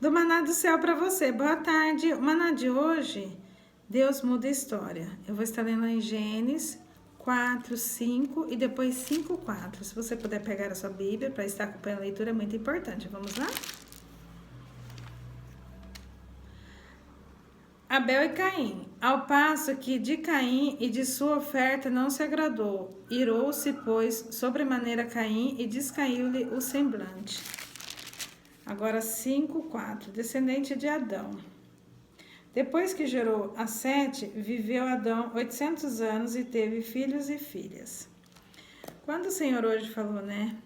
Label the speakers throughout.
Speaker 1: Do Maná do Céu para você. Boa tarde. O Maná de hoje, Deus muda a história. Eu vou estar lendo em Gênesis 4, 5 e depois 5, 4. Se você puder pegar a sua Bíblia para estar acompanhando a leitura, é muito importante. Vamos lá? Abel e Caim. Ao passo que de Caim e de sua oferta não se agradou, irou-se, pois, sobremaneira Caim e descaiu-lhe o semblante. Agora 5, 4. Descendente de Adão. Depois que gerou a Sete, viveu Adão 800 anos e teve filhos e filhas. Quando o Senhor hoje falou, né?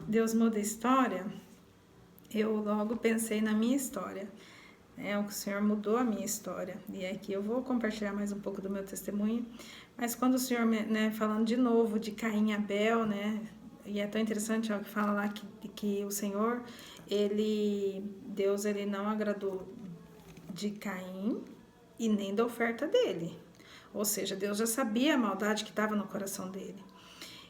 Speaker 1: Deus muda a história, eu logo pensei na minha história. O Senhor mudou a minha história. E aqui eu vou compartilhar mais um pouco do meu testemunho. Mas quando o Senhor, né, falando de novo de Caim e Abel, né? E é tão interessante que fala lá que o Senhor, Deus, ele não agradou de Caim e nem da oferta dele. Ou seja, Deus já sabia a maldade que estava no coração dele.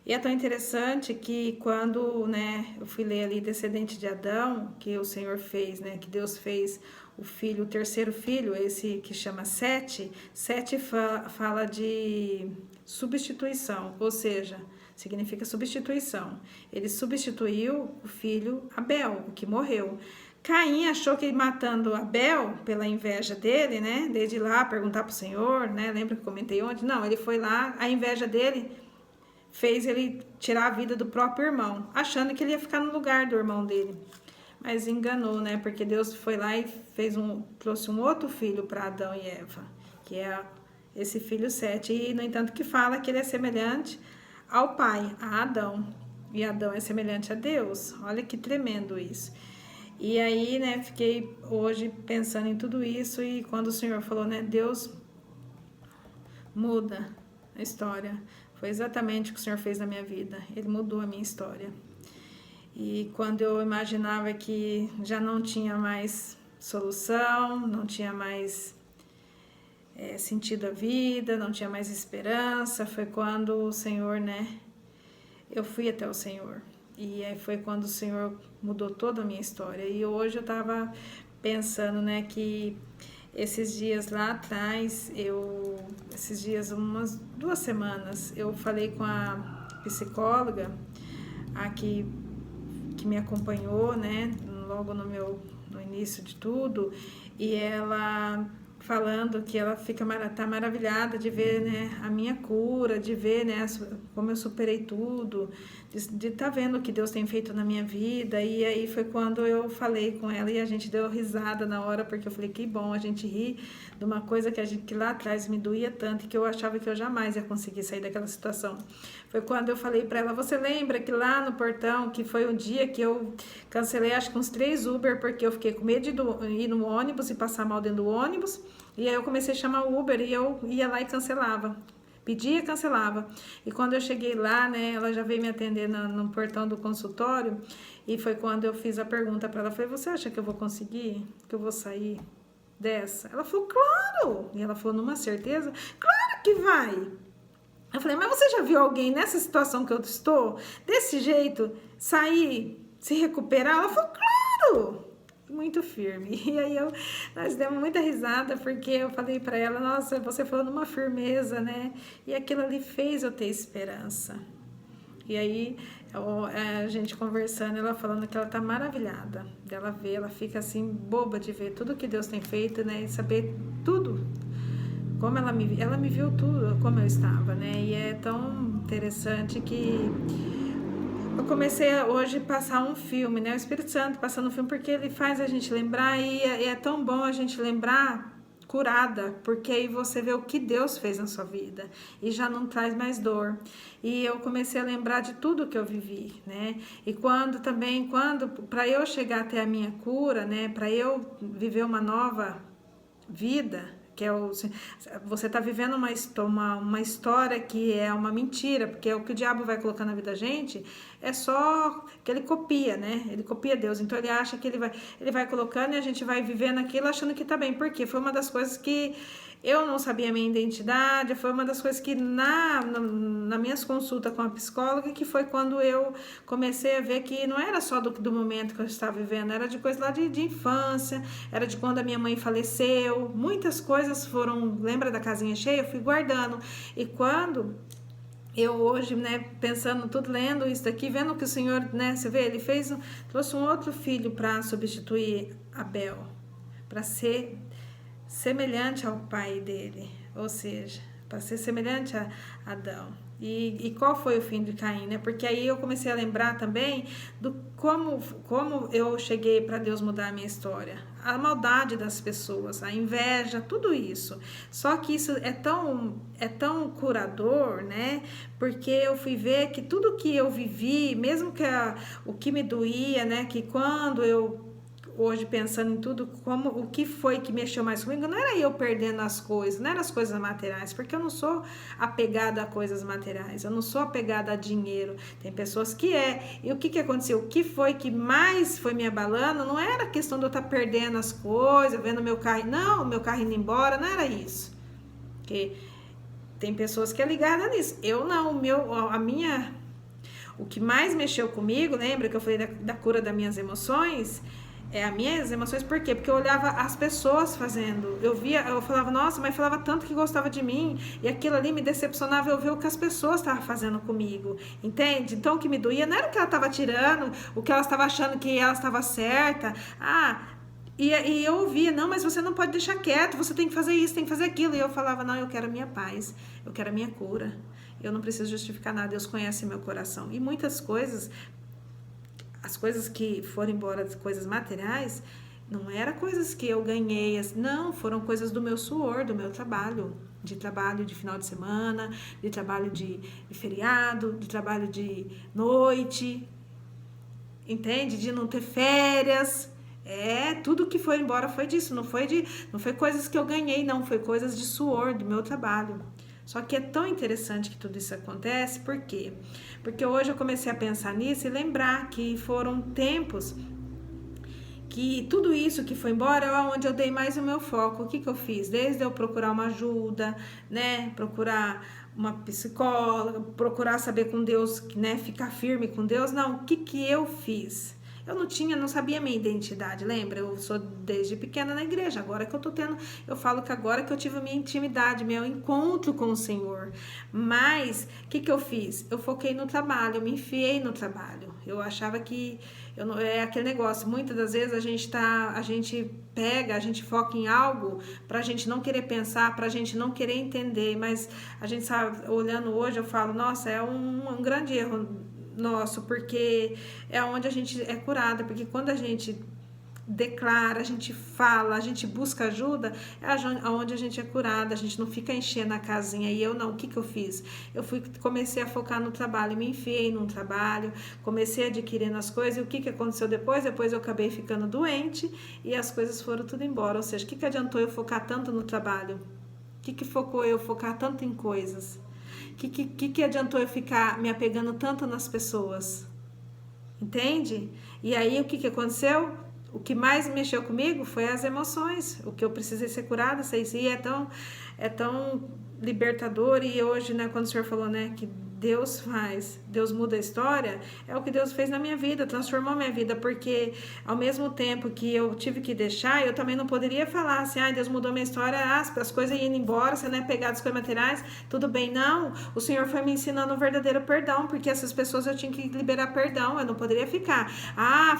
Speaker 1: E é tão interessante que quando, né, eu fui ler ali descendente de Adão, que o Senhor fez, né, que Deus fez o terceiro filho, esse que chama Sete. Sete fala de substituição, ou seja, significa substituição. Ele substituiu o filho Abel, o que morreu. Caim achou que matando Abel, pela inveja dele, né, desde lá perguntar para o Senhor, né, lembra que eu comentei ontem? Não, ele foi lá, a inveja dele fez ele tirar a vida do próprio irmão, achando que ele ia ficar no lugar do irmão dele. Mas enganou, né? Porque Deus foi lá e trouxe um outro filho para Adão e Eva, que é esse filho Sete. E, no entanto, que fala que ele é semelhante ao pai, a Adão. E Adão é semelhante a Deus. Olha que tremendo isso. E aí, né, fiquei hoje pensando em tudo isso. E quando o Senhor falou, né, Deus muda a história. Foi exatamente o que o Senhor fez na minha vida. Ele mudou a minha história. E quando eu imaginava que já não tinha mais solução, não tinha mais sentido a vida, não tinha mais esperança, foi quando o Senhor, né? Eu fui até o Senhor. E aí foi quando o Senhor mudou toda a minha história. E hoje eu estava pensando, né, que esses dias lá atrás, esses dias, umas 2 semanas, eu falei com a psicóloga aqui que me acompanhou, né, logo no início de tudo, e ela falando que ela tá maravilhada de ver, né, a minha cura, de ver, né, como eu superei tudo, de tá vendo o que Deus tem feito na minha vida. E aí foi quando eu falei com ela e a gente deu risada na hora, porque eu falei que bom a gente rir de uma coisa que lá atrás me doía tanto e que eu achava que eu jamais ia conseguir sair daquela situação. Foi quando eu falei para ela, você lembra que lá no portão, que foi um dia que eu cancelei acho que uns 3 Uber, porque eu fiquei com medo de ir no ônibus e passar mal dentro do ônibus. E aí eu comecei a chamar o Uber e eu ia lá e cancelava. Pedia e cancelava. E quando eu cheguei lá, né, ela já veio me atender no portão do consultório. E foi quando eu fiz a pergunta para ela. Falei, você acha que eu vou conseguir? Que eu vou sair dessa? Ela falou, claro! E ela falou, numa certeza? Claro que vai! Eu falei, mas você já viu alguém nessa situação que eu estou? Desse jeito? Sair, se recuperar? Ela falou, claro! Muito firme. E aí nós demos muita risada, porque eu falei para ela, nossa, você falou numa firmeza, né? E aquilo ali fez eu ter esperança. E aí a gente conversando, ela falando que ela tá maravilhada dela ver, ela fica assim boba de ver tudo que Deus tem feito, né? E saber tudo. Como ela me viu tudo, como eu estava, né? E é tão interessante que eu comecei hoje a passar um filme, né? O Espírito Santo passando um filme, porque ele faz a gente lembrar, e é tão bom a gente lembrar curada, porque aí você vê o que Deus fez na sua vida e já não traz mais dor. E eu comecei a lembrar de tudo que eu vivi, né? E quando para eu chegar até a minha cura, né? Para eu viver uma nova vida, que você está vivendo uma história que é uma mentira, porque é o que o diabo vai colocar na vida da gente, é só que ele copia, né? Ele copia Deus, então ele acha que ele vai colocando e a gente vai vivendo aquilo achando que tá bem, porque foi uma das coisas que Eu não sabia a minha identidade, foi uma das coisas que nas minhas consultas com a psicóloga, que foi quando eu comecei a ver que não era só do momento que eu estava vivendo, era de coisa lá de infância, era de quando a minha mãe faleceu, muitas coisas foram, lembra da casinha cheia? Eu fui guardando, e quando eu hoje, né, pensando tudo, lendo isso daqui, vendo que o Senhor, né, você vê, ele trouxe um outro filho para substituir Abel, para ser semelhante ao pai dele, ou seja, para ser semelhante a Adão. E qual foi o fim de Caim, né? Porque aí eu comecei a lembrar também do como eu cheguei para Deus mudar a minha história. A maldade das pessoas, a inveja, tudo isso. Só que isso é tão curador, né? Porque eu fui ver que tudo que eu vivi, mesmo que o que me doía, né? Que quando eu hoje pensando em tudo, o que foi que mexeu mais comigo, não era eu perdendo as coisas, não eram as coisas materiais, porque eu não sou apegada a coisas materiais, eu não sou apegada a dinheiro, tem pessoas que e o que aconteceu, o que foi que mais foi me abalando, não era a questão de eu estar perdendo as coisas, vendo meu carro, não, meu carro indo embora, não era isso, porque tem pessoas que é ligada nisso, eu não, o que mais mexeu comigo, lembra que eu falei da cura das minhas emoções? As minhas emoções, por quê? Porque eu olhava as pessoas fazendo, eu falava, nossa, mas falava tanto que gostava de mim, e aquilo ali me decepcionava, eu ver o que as pessoas estavam fazendo comigo, entende? Então o que me doía não era o que ela estava tirando, o que ela estava achando que ela estava certa, e eu ouvia, não, mas você não pode deixar quieto, você tem que fazer isso, tem que fazer aquilo, e eu falava, não, eu quero a minha paz, eu quero a minha cura, eu não preciso justificar nada, Deus conhece meu coração, e muitas coisas, as coisas que foram embora, coisas materiais, não eram coisas que eu ganhei, não, foram coisas do meu suor, do meu trabalho de final de semana, de trabalho de feriado, de trabalho de noite, entende? De não ter férias, tudo que foi embora foi disso, não foi coisas que eu ganhei, não, foi coisas de suor, do meu trabalho. Só que é tão interessante que tudo isso acontece, por quê? Porque hoje eu comecei a pensar nisso e lembrar que foram tempos que tudo isso que foi embora é onde eu dei mais o meu foco. O que eu fiz? Desde eu procurar uma ajuda, né? Procurar uma psicóloga, procurar saber com Deus, né? Ficar firme com Deus. Não, o que eu fiz? Eu não sabia minha identidade, lembra? Eu sou desde pequena na igreja, agora que eu tô tendo, eu falo que agora que eu tive a minha intimidade, meu encontro com o Senhor. Mas, o que eu fiz? Eu foquei no trabalho, eu me enfiei no trabalho. Eu achava que, é aquele negócio, muitas das vezes a gente foca em algo pra gente não querer pensar, pra gente não querer entender, mas a gente sabe, olhando hoje, eu falo, nossa, é um grande erro nosso, porque é onde a gente é curada, porque quando a gente declara, a gente fala, a gente busca ajuda, é onde a gente é curada, a gente não fica enchendo a casinha. E eu não, o que eu fiz? Comecei a focar no trabalho, me enfiei num trabalho, comecei adquirindo as coisas, e o que aconteceu depois? Depois eu acabei ficando doente e as coisas foram tudo embora, ou seja, o que adiantou eu focar tanto no trabalho? O que focou eu focar tanto em coisas? Que adiantou eu ficar me apegando tanto nas pessoas? Entende? E aí o que aconteceu? O que mais mexeu comigo foi as emoções, o que eu precisei ser curada, e é tão libertador. E hoje, né, quando o senhor falou, né, que Deus muda a história, é o que Deus fez na minha vida, transformou a minha vida, porque ao mesmo tempo que eu tive que deixar, eu também não poderia falar assim, Deus mudou minha história, as coisas indo embora, você não é pegado as coisas materiais, tudo bem, não, o Senhor foi me ensinando o verdadeiro perdão, porque essas pessoas eu tinha que liberar perdão, eu não poderia ficar,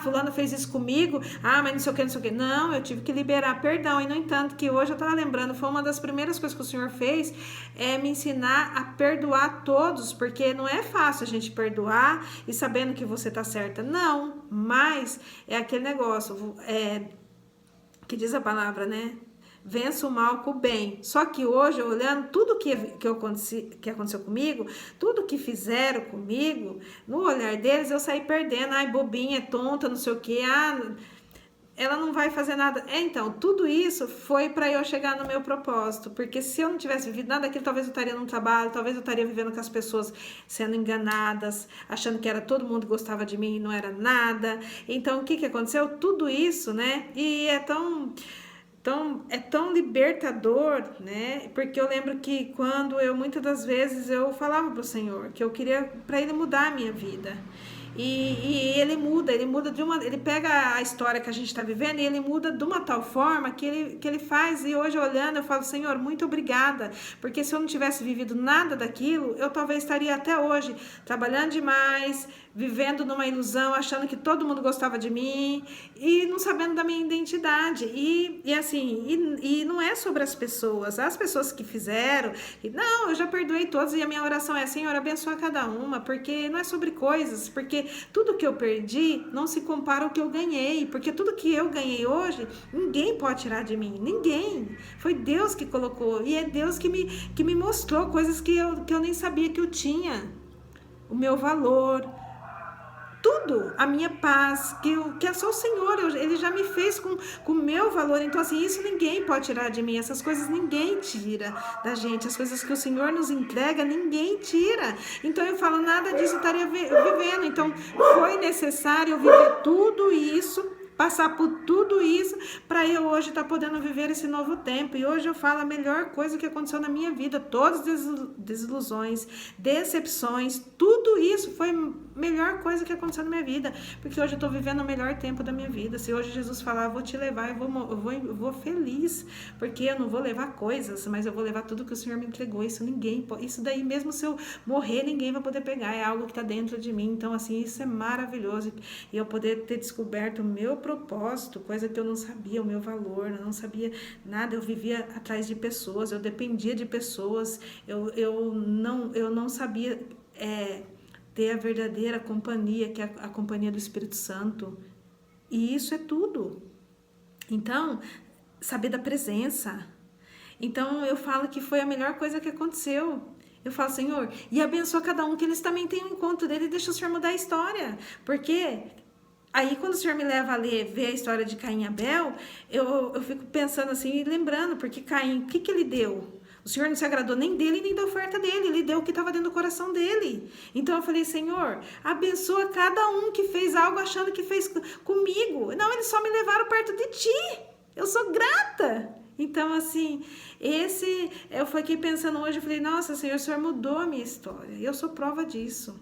Speaker 1: fulano fez isso comigo, mas não sei o que, não, eu tive que liberar perdão, e no entanto, que hoje eu tava lembrando, foi uma das primeiras coisas que o Senhor fez, é me ensinar a perdoar todos, porque não é fácil a gente perdoar e sabendo que você tá certa, não, mas é aquele negócio, que diz a palavra, né? Vença o mal com o bem. Só que hoje, olhando tudo que aconteceu comigo, tudo que fizeram comigo, no olhar deles eu saí perdendo, bobinha, tonta, não sei o que, ela não vai fazer nada. Então, tudo isso foi para eu chegar no meu propósito, porque se eu não tivesse vivido nada daquilo, talvez eu estaria num trabalho, talvez eu estaria vivendo com as pessoas sendo enganadas, achando que era todo mundo que gostava de mim e não era nada. Então, o que aconteceu? Tudo isso, né? E é tão Então, é tão libertador, né? Porque eu lembro que quando muitas das vezes eu falava pro Senhor que eu queria para Ele mudar a minha vida. E ele muda ele pega a história que a gente está vivendo e ele muda de uma tal forma que ele faz. E hoje olhando eu falo, Senhor, muito obrigada, porque se eu não tivesse vivido nada daquilo, eu talvez estaria até hoje trabalhando demais, vivendo numa ilusão, achando que todo mundo gostava de mim e não sabendo da minha identidade. E não é sobre as pessoas que fizeram. Não, eu já perdoei todos e a minha oração é, Senhor, abençoa cada uma, porque não é sobre coisas, porque tudo que eu perdi não se compara ao que eu ganhei, porque tudo que eu ganhei hoje, ninguém pode tirar de mim, ninguém. Foi Deus que colocou e é Deus que me mostrou coisas que eu nem sabia que eu tinha. O meu valor, tudo, a minha paz, que é só o Senhor, Ele já me fez com o meu valor. Então assim, isso ninguém pode tirar de mim, essas coisas ninguém tira da gente, as coisas que o Senhor nos entrega, ninguém tira. Então eu falo, nada disso eu estaria vivendo. Então foi necessário eu viver tudo isso, passar por tudo isso, para eu hoje estar podendo viver esse novo tempo. E hoje eu falo a melhor coisa que aconteceu na minha vida, todas as desilusões, decepções, tudo isso foi a melhor coisa que aconteceu na minha vida, porque hoje eu estou vivendo o melhor tempo da minha vida. Se hoje Jesus falar, vou te levar, eu vou feliz, porque eu não vou levar coisas, mas eu vou levar tudo que o Senhor me entregou. Isso daí mesmo se eu morrer, ninguém vai poder pegar, é algo que está dentro de mim. Então assim, isso é maravilhoso, e eu poder ter descoberto o meu propósito, coisa que eu não sabia, o meu valor, eu não sabia nada, eu vivia atrás de pessoas, eu dependia de pessoas, eu não sabia ter a verdadeira companhia, que é a companhia do Espírito Santo, e isso é tudo. Então, saber da presença. Então, eu falo que foi a melhor coisa que aconteceu. Eu falo, Senhor, e abençoa cada um, que eles também tenham um encontro dele, e deixa o Senhor mudar a história, porque aí quando o Senhor me leva a ver a história de Caim e Abel, eu fico pensando assim, e lembrando, porque Caim, o que ele deu? O Senhor não se agradou nem dele, nem da oferta dele, ele deu o que estava dentro do coração dele. Então eu falei, Senhor, abençoa cada um que fez algo achando que fez comigo. Não, eles só me levaram perto de ti, eu sou grata. Então, assim, eu fiquei pensando hoje, eu falei, nossa, Senhor, o Senhor mudou a minha história, e eu sou prova disso.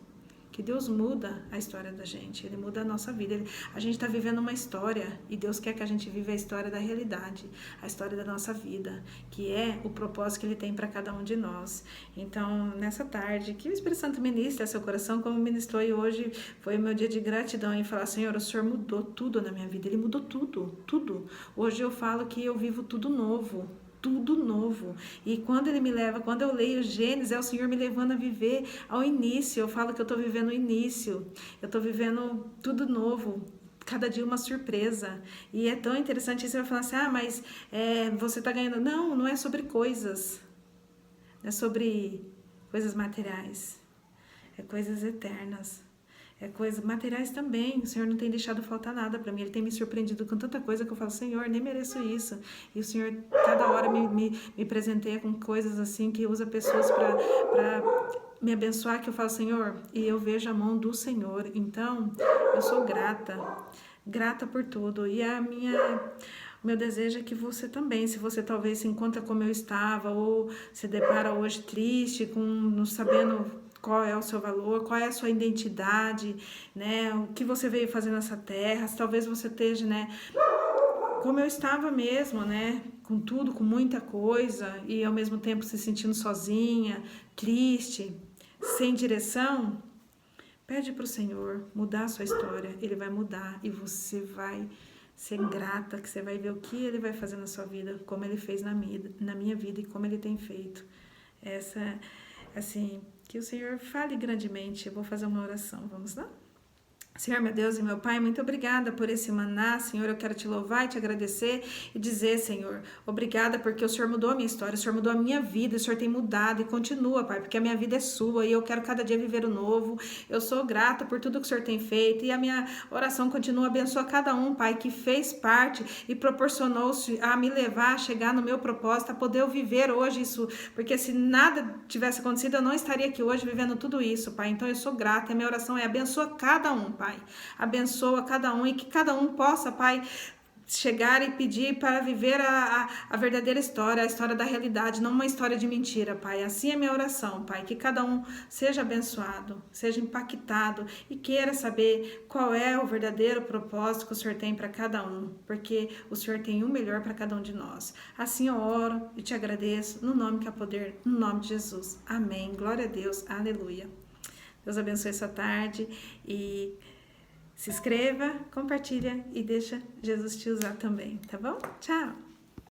Speaker 1: Que Deus muda a história da gente, Ele muda a nossa vida. A gente está vivendo uma história e Deus quer que a gente viva a história da realidade, a história da nossa vida, que é o propósito que Ele tem para cada um de nós. Então, nessa tarde, que o Espírito Santo ministre a seu coração, como ministrou, e hoje foi o meu dia de gratidão em falar, Senhor, o Senhor mudou tudo na minha vida, Ele mudou tudo, tudo. Hoje eu falo que eu vivo tudo novo. Tudo novo. E quando ele me leva, quando eu leio Gênesis, é o Senhor me levando a viver ao início. Eu falo que eu estou vivendo o início. Eu estou vivendo tudo novo. Cada dia uma surpresa. E é tão interessante. Você vai falar assim, mas você está ganhando. Não, não é sobre coisas. Não é sobre coisas materiais. É coisas eternas. É coisas materiais também. O Senhor não tem deixado faltar nada para mim. Ele tem me surpreendido com tanta coisa que eu falo, Senhor, nem mereço isso. E o Senhor, cada hora, me presenteia com coisas assim, que usa pessoas para me abençoar, que eu falo, Senhor, e eu vejo a mão do Senhor. Então, eu sou grata. Grata por tudo. E o meu desejo é que você também, se você talvez se encontra como eu estava, ou se depara hoje triste, não sabendo qual é o seu valor, qual é a sua identidade, né? O que você veio fazer nessa terra, se talvez você esteja, né? Como eu estava mesmo, né? Com tudo, com muita coisa, e ao mesmo tempo se sentindo sozinha, triste, sem direção, pede para o Senhor mudar a sua história, Ele vai mudar e você vai ser grata, que você vai ver o que Ele vai fazer na sua vida, como Ele fez na minha vida e como Ele tem feito. Que o Senhor fale grandemente. Eu vou fazer uma oração, vamos lá? Senhor, meu Deus e meu Pai, muito obrigada por esse maná, Senhor, eu quero te louvar e te agradecer e dizer, Senhor, obrigada porque o Senhor mudou a minha história, o Senhor mudou a minha vida, o Senhor tem mudado e continua, Pai, porque a minha vida é sua e eu quero cada dia viver o novo, eu sou grata por tudo que o Senhor tem feito e a minha oração continua, abençoa cada um, Pai, que fez parte e proporcionou-se a me levar a chegar no meu propósito, a poder eu viver hoje isso, porque se nada tivesse acontecido, eu não estaria aqui hoje vivendo tudo isso, Pai, então eu sou grata e a minha oração é abençoa cada um, Pai, abençoa cada um e que cada um possa, Pai, chegar e pedir para viver a verdadeira história, a história da realidade, não uma história de mentira, Pai. Assim é minha oração, Pai, que cada um seja abençoado, seja impactado e queira saber qual é o verdadeiro propósito que o Senhor tem para cada um, porque o Senhor tem o melhor para cada um de nós. Assim eu oro e te agradeço, no nome que há poder, no nome de Jesus. Amém. Glória a Deus. Aleluia. Deus abençoe essa tarde e se inscreva, compartilha e deixa Jesus te usar também, tá bom? Tchau!